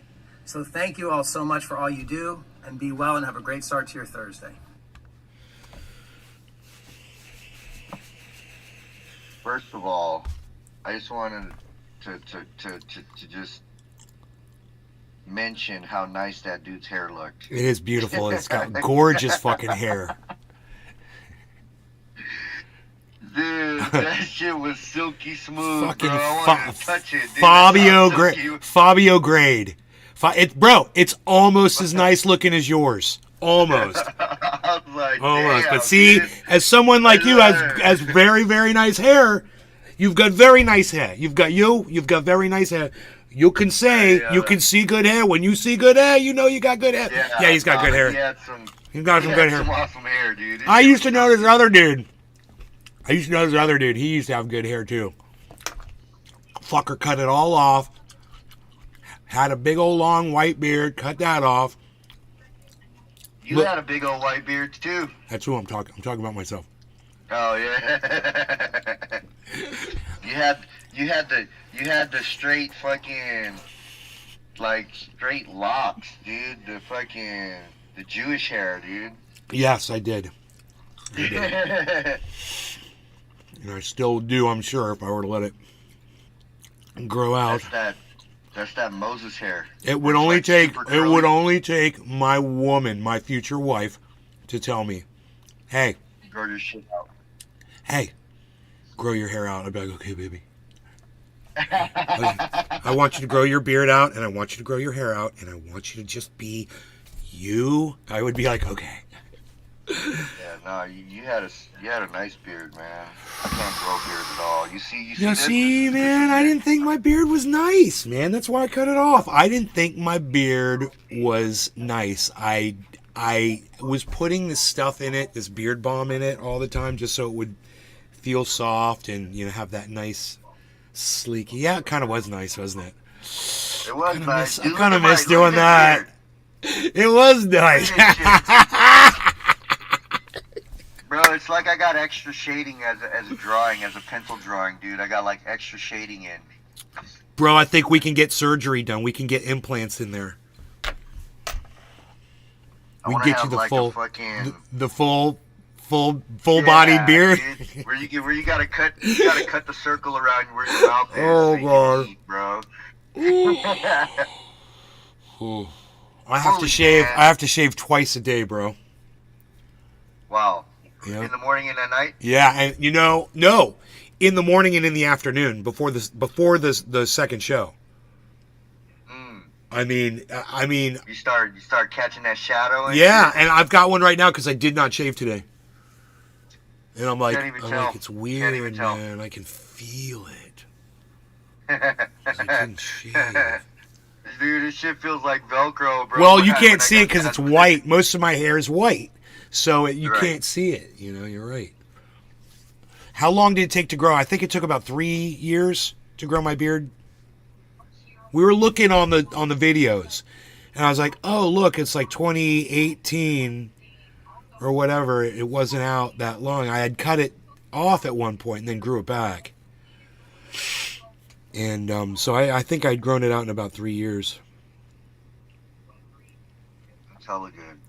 So thank you all so much for all you do, and be well and have a great start to your Thursday. First of all, I just wanted to just mention how nice that dude's hair looked. It is beautiful. It's got gorgeous fucking hair. Dude, that shit was silky smooth, Fucking bro. I wanted to touch it, dude. Fabio grade. It's almost as nice looking as yours. Almost. I was like, almost. damn, But see, dude. as someone like you has very, very nice hair, You've got very nice hair. You've got very nice hair. You can say, you can see good hair. When you see good hair, you know you got good hair. Yeah, he's got good hair. He's got some good hair. Some awesome hair, dude. I used to know this other dude. He used to have good hair too. Fucker cut it all off. Had a big old long white beard. Cut that off. You had a big old white beard too. That's who I'm talking. I'm talking about myself. Oh yeah. you had the straight fucking straight locks, dude. The Jewish hair, dude. Yes, I did. And I still do, I'm sure, if I were to let it grow out. That's that Moses hair. It would only take my woman, my future wife, to tell me, hey, grow your shit out. Hey, grow your hair out. I'd be like, okay, baby. I want you to grow your beard out, and I want you to grow your hair out, and I want you to just be you. I would be like, okay. Yeah, no, you had a nice beard, man. I can't grow beard at all. You see, man, I didn't think my beard was nice, man. That's why I cut it off. I didn't think my beard was nice. I was putting this stuff in it, this beard balm in it all the time, just so it would feel soft and have that nice sleek. Yeah, it kind of was nice, wasn't it? It was nice. I kind of miss doing that. It was nice. Bro, it's like I got extra shading as a drawing, as a pencil drawing, dude. I got like extra shading in. Bro, I think we can get surgery done. We can get implants in there. We get you the full bodied beard. Dude, where you gotta cut the circle around where your mouth is. Oh god, eat, bro. I have to shave. I have to shave twice a day, bro. Wow. Yeah. In the morning and at night? Yeah, and no, in the morning and in the afternoon before the second show. I mean, you start catching that shadow. Yeah, and I've got one right now because I did not shave today, and I'm like, it's weird, man. I can feel it. I couldn't shave. Dude, this shit feels like Velcro, bro. Well, you can't see it because it's white. Most of my hair is white, so you can't see it. You're right. How long did it take to grow? I think it took about 3 years to grow my beard. We were looking on the videos, and I was like, oh, look, it's like 2018 or whatever. It wasn't out that long. I had cut it off at one point and then grew it back. And so I think I'd grown it out in about 3 years. That's hella good.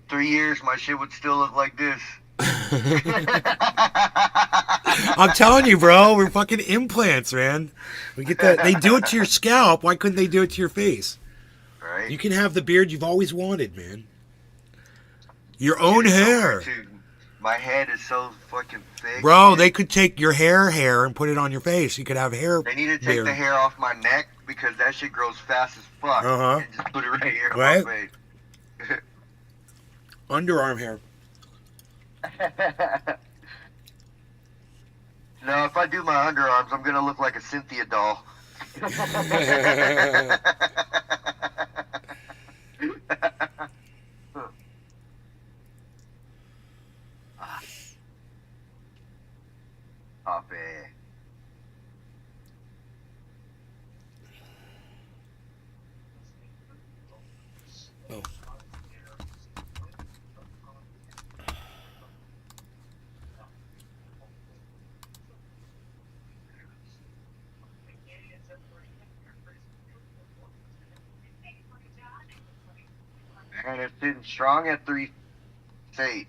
3 years, my shit would still look like this. I'm telling you, bro, we're fucking implants, man. We get that. They do it to your scalp. Why couldn't they do it to your face? Right. You can have the beard you've always wanted, man. Your own hair. My head is so fucking thick. Bro, they could take your hair and put it on your face. You could have hair. They need to take the hair off my neck because that shit grows fast as fuck. And just put it right here on my face. Underarm hair. No, if I do my underarms, I'm gonna look like a Cynthia doll. Poppy. Oh. And it's sitting strong at 3-8.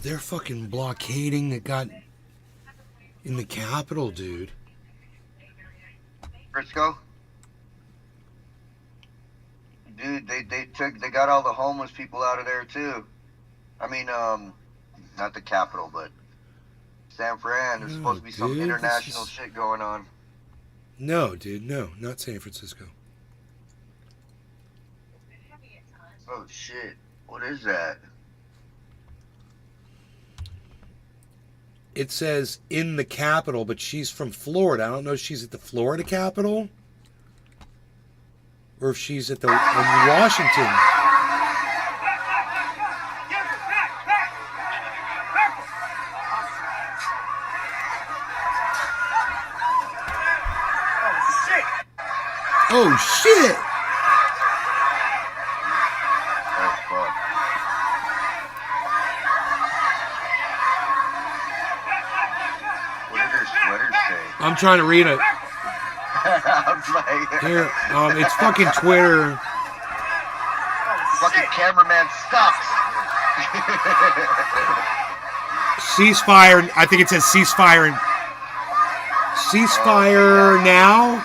They're fucking blockading that got in the Capitol, dude. Frisco? Dude, they got all the homeless people out of there too. I mean, not the Capitol, but San Fran. There's supposed to be some international shit going on. No, dude, no, not San Francisco. Oh shit! What is that? It says in the Capitol, but she's from Florida. I don't know if she's at the Florida Capitol or if she's at the in Washington. Oh shit! Oh fuck! What did her sweater say? I'm trying to read it. I was like, Here, it's fucking Twitter. Fucking cameraman sucks. Ceasefire. I think it says ceasefire. Ceasefire now.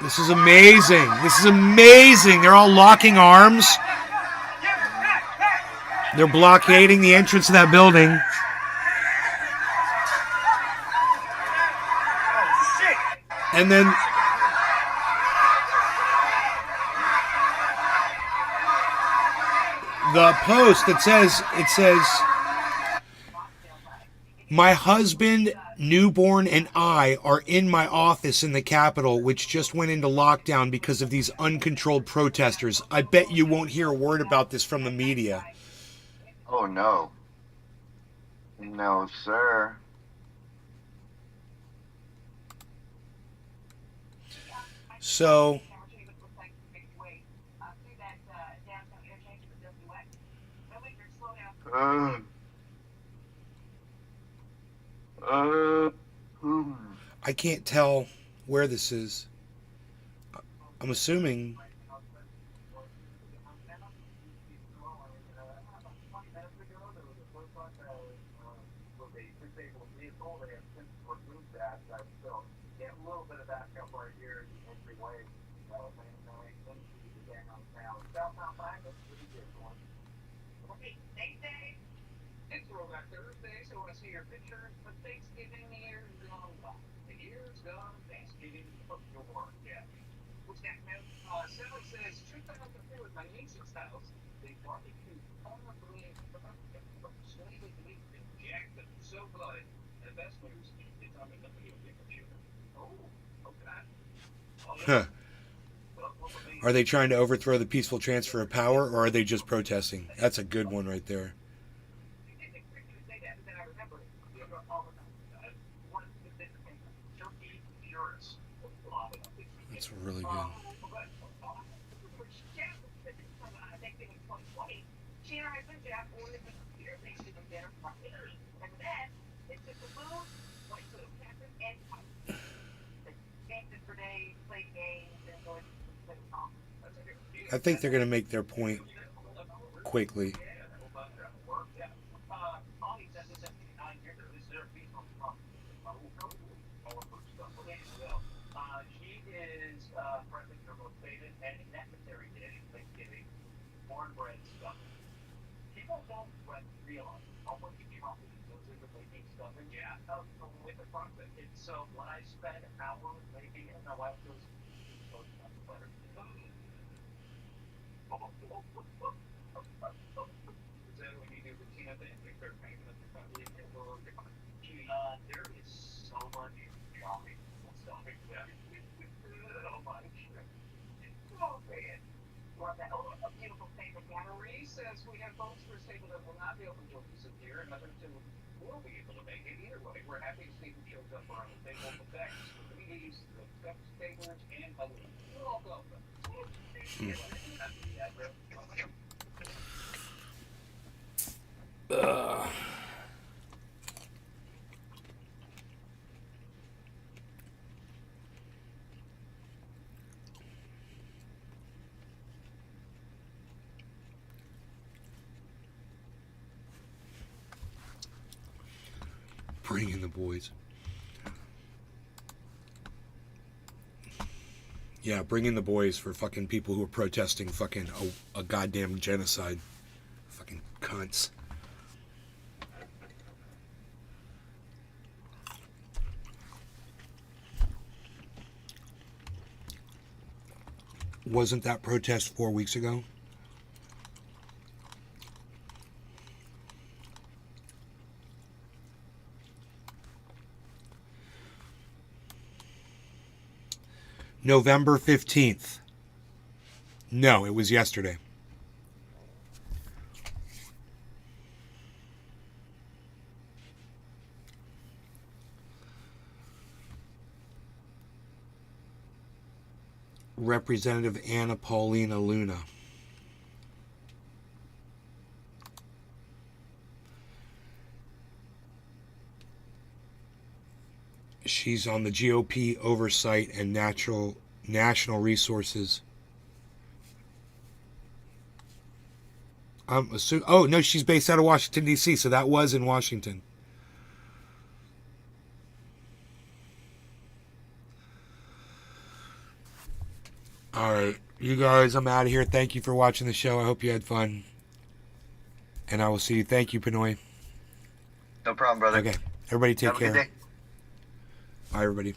This is amazing. This is amazing. They're all locking arms. They're blockading the entrance to that building. And then the post that says, my husband, newborn, and I are in my office in the Capitol, which just went into lockdown because of these uncontrolled protesters. I bet you won't hear a word about this from the media. Oh no. No, sir. So I can't tell where this is. I'm assuming. Huh. Are they trying to overthrow the peaceful transfer of power, or are they just protesting? That's a good one right there. That's really good. I think they're going to make their point quickly. Bring in the boys. Yeah, bring in the boys for fucking people who are protesting fucking a goddamn genocide. Fucking cunts. Wasn't that protest 4 weeks ago? November 15th. No, it was yesterday. Representative Anna Paulina Luna. She's on the GOP Oversight and National Resources. I'm assuming. Oh no, she's based out of Washington D.C., so that was in Washington. All right, you guys, I'm out of here. Thank you for watching the show. I hope you had fun, and I will see you. Thank you, Pinoy. No problem, brother. Okay, everybody, take Have a good care. day. Bye, everybody.